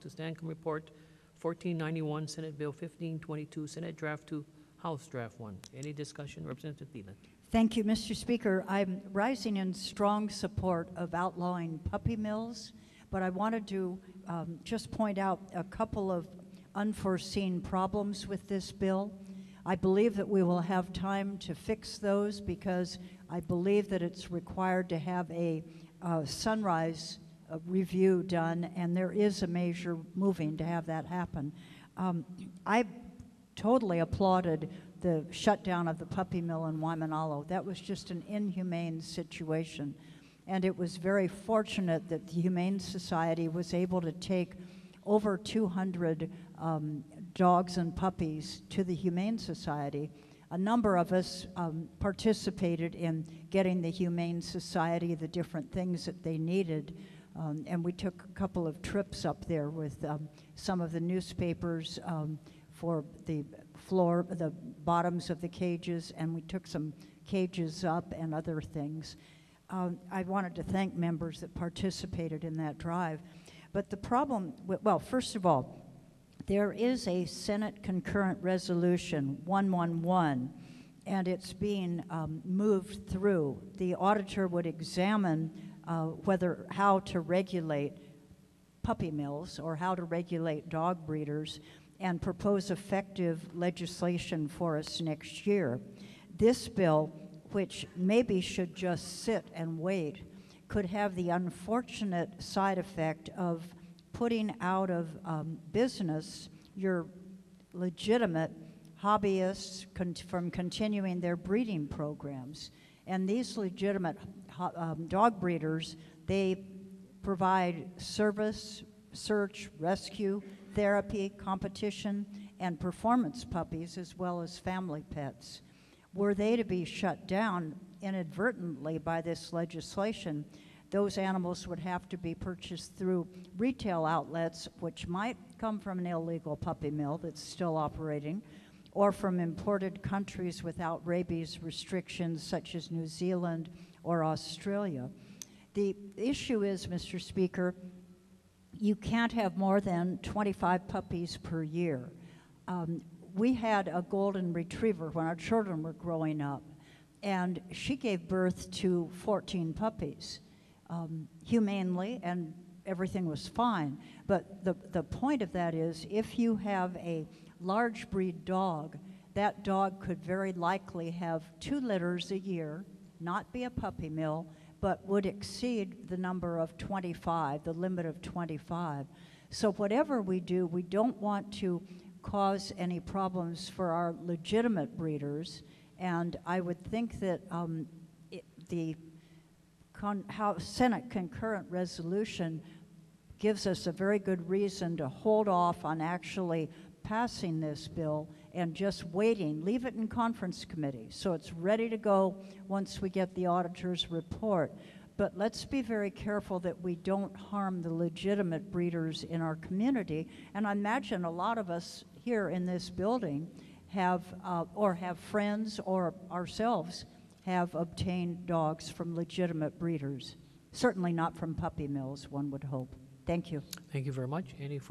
to Stancom Report 1491, Senate Bill 1522, Senate Draft 2, House Draft 1. Any discussion? Representative Thielen. Thank you, Mr. Speaker. I'm rising in strong support of outlawing puppy mills, but I wanted to just point out a couple of unforeseen problems with this bill. I believe that we will have time to fix those because I believe that it's required to have a sunrise review done, and there is a measure moving to have that happen. I totally applauded the shutdown of the puppy mill in Waimanalo. That was just an inhumane situation. And it was very fortunate that the Humane Society was able to take over 200 dogs and puppies to the Humane Society. A number of us participated in getting the Humane Society the different things that they needed. And we took a couple of trips up there with some of the newspapers for the floor, the bottoms of the cages, and we took some cages up and other things. I wanted to thank members that participated in that drive. But the problem, well, first of all, there is a Senate concurrent resolution 111, and it's being moved through. The auditor would examine how to regulate puppy mills or how to regulate dog breeders and propose effective legislation for us next year. This bill, which maybe should just sit and wait, could have the unfortunate side effect of putting out of business your legitimate hobbyists from continuing their breeding programs. And these legitimate dog breeders, they provide service, search, rescue, therapy, competition, and performance puppies, as well as family pets. Were they to be shut down inadvertently by this legislation, those animals would have to be purchased through retail outlets, which might come from an illegal puppy mill that's still operating, or from imported countries without rabies restrictions, such as New Zealand or Australia. The issue is, Mr. Speaker, you can't have more than 25 puppies per year. We had a golden retriever when our children were growing up, and she gave birth to 14 puppies humanely, and everything was fine. But the point of that is, if you have a large breed dog, that dog could very likely have 2 litters a year, not be a puppy mill, but would exceed the number of 25, the limit of 25. So whatever we do, we don't want to cause any problems for our legitimate breeders, and I would think that the Senate concurrent resolution gives us a very good reason to hold off on actually passing this bill and just waiting. Leave it in conference committee so it's ready to go once we get the auditor's report. But let's be very careful that we don't harm the legitimate breeders in our community. And I imagine a lot of us here in this building have friends or ourselves have obtained dogs from legitimate breeders. Certainly not from puppy mills, one would hope. Thank you. Thank you very much. Any further